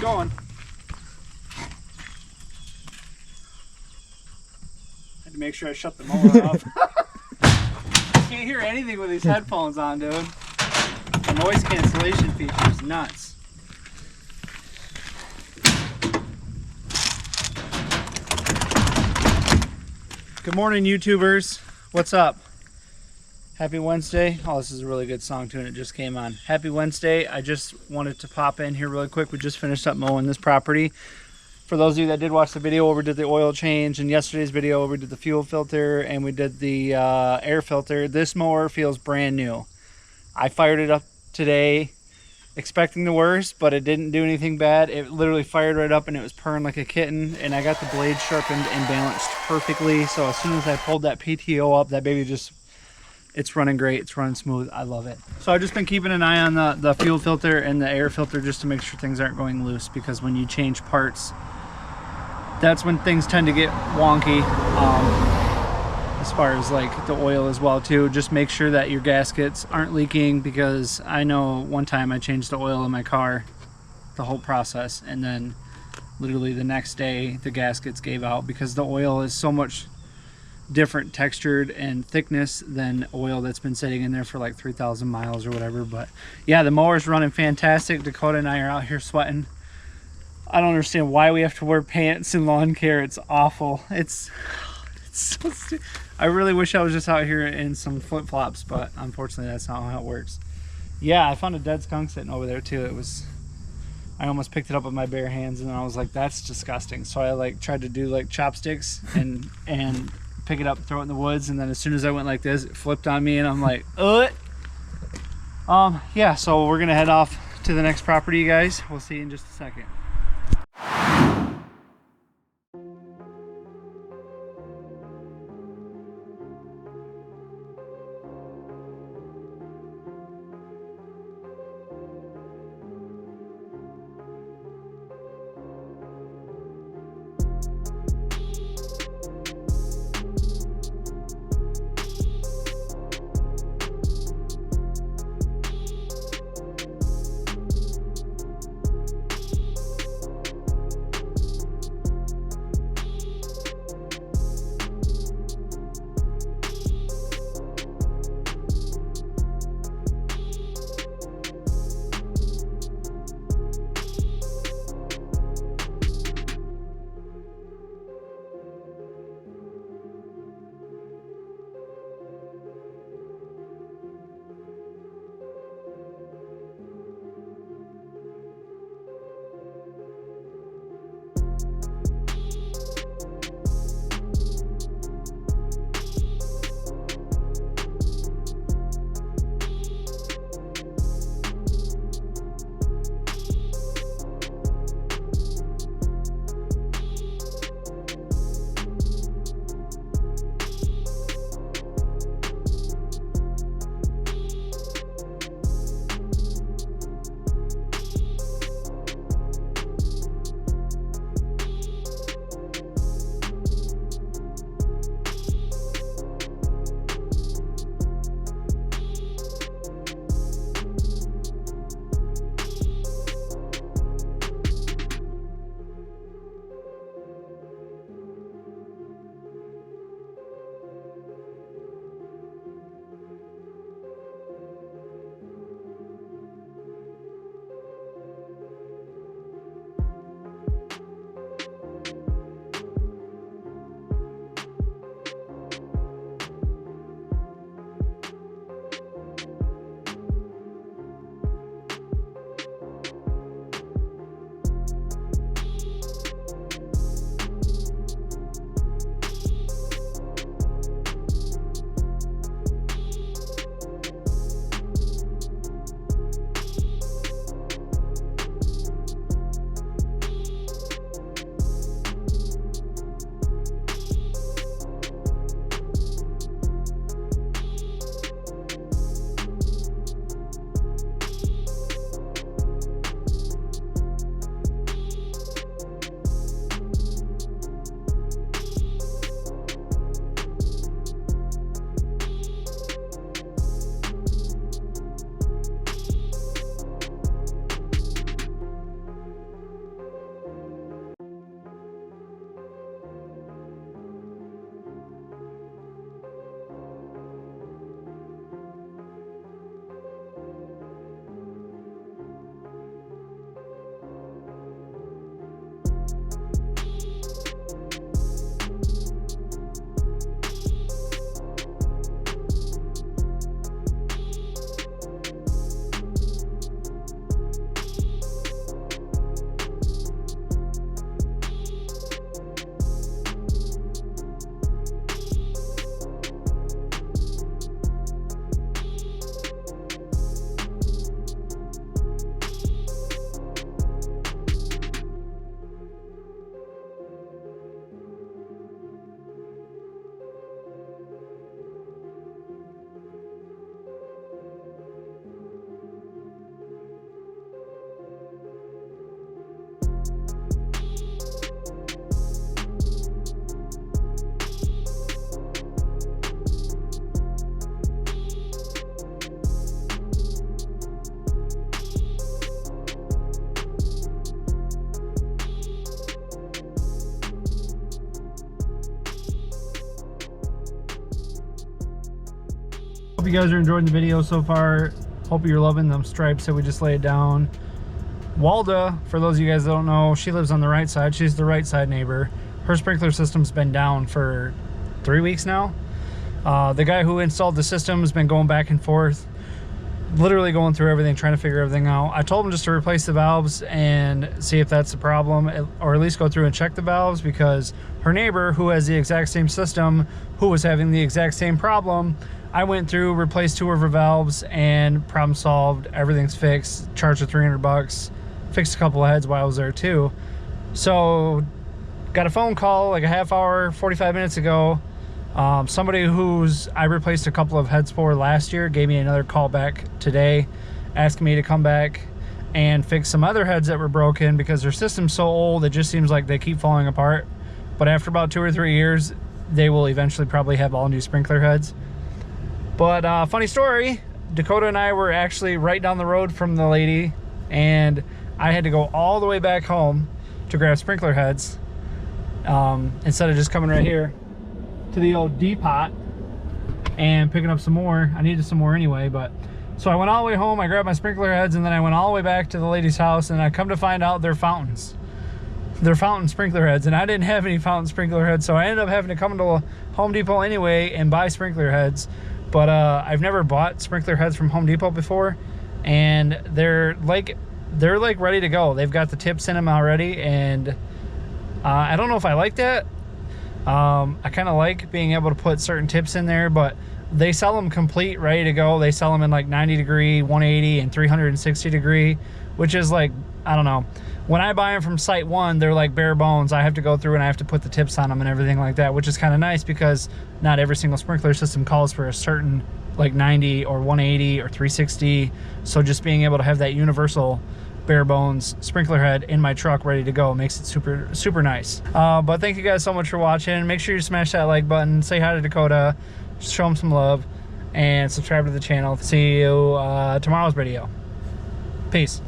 going. Had to make sure I shut the mower off. Can't hear anything with these headphones on, dude. The noise cancellation feature is nuts. Good morning, YouTubers. What's up? Happy Wednesday. Oh, this is a really good song too, and it just came on. Happy Wednesday. I just wanted to pop in here really quick. We just finished up mowing this property. For those of you that did watch the video where we did the oil change, and yesterday's video where we did the fuel filter and we did the air filter, this mower feels brand new. I fired it up today expecting the worst, but it didn't do anything bad. It literally fired right up and it was purring like a kitten, and I got the blade sharpened and balanced perfectly. So as soon as I pulled that PTO up, that baby just, it's running great. It's running smooth. I love it. So I've just been keeping an eye on the fuel filter and the air filter just to make sure things aren't going loose, because when you change parts, that's when things tend to get wonky. As far as like the oil as well too, just make sure that your gaskets aren't leaking, because I know one time I changed the oil in my car, the whole process, and then literally the next day the gaskets gave out because the oil is so much different textured and thickness than oil that's been sitting in there for like 3,000 miles or whatever. But yeah, the mower's running fantastic. Dakota and I are out here sweating. I don't understand why we have to wear pants in lawn care. It's awful. It's so stupid. I really wish I was just out here in some flip-flops, but unfortunately that's not how it works. Yeah, I found a dead skunk sitting over there too. It was, I almost picked it up with my bare hands, and I was like, that's disgusting. So I like tried to do like chopsticks and pick it up, throw it in the woods, and then as soon as I went like this, it flipped on me, and I'm like, yeah, so we're gonna head off to the next property, you guys. We'll see you in just a second. Hope you guys are enjoying the video so far. Hope you're loving them stripes that we just laid down. Walda, for those of you guys that don't know, she lives on the right side. She's the right side neighbor. Her sprinkler system's been down for 3 weeks now. The guy who installed the system has been going back and forth, literally going through everything, trying to figure everything out. I told him just to replace the valves and see if that's the problem, or at least go through and check the valves, because her neighbor, who has the exact same system, who was having the exact same problem, I went through, replaced 2 of her valves, and problem solved. Everything's fixed. Charged her 300 bucks. Fixed a couple of heads while I was there too. So got a phone call like a half hour, 45 minutes ago. Somebody I replaced a couple of heads for last year gave me another call back today, asking me to come back and fix some other heads that were broken, because their system's so old it just seems like they keep falling apart. But after about 2 or 3 years, they will eventually probably have all new sprinkler heads. But funny story, Dakota and I were actually right down the road from the lady, and I had to go all the way back home to grab sprinkler heads, instead of just coming right here to the old depot and picking up some more. I needed some more anyway, but so I went all the way home, I grabbed my sprinkler heads, and then I went all the way back to the lady's house, and I come to find out they're fountains. They're fountain sprinkler heads, and I didn't have any fountain sprinkler heads, so I ended up having to come to Home Depot anyway and buy sprinkler heads. But I've never bought sprinkler heads from Home Depot before, and they're like ready to go. They've got the tips in them already, and I don't know if I like that. I kind of like being able to put certain tips in there, but they sell them complete, ready to go. They sell them in like 90 degree, 180, and 360 degree, which is like, I don't know. When I buy them from Site 1, they're like bare bones. I have to go through and I have to put the tips on them and everything like that, which is kind of nice, because not every single sprinkler system calls for a certain like 90 or 180 or 360. So just being able to have that universal bare bones sprinkler head in my truck ready to go makes it super nice. But thank you guys so much for watching. Make sure you smash that like button, say hi to Dakota, show him some love, and subscribe to the channel. See you tomorrow's video. Peace.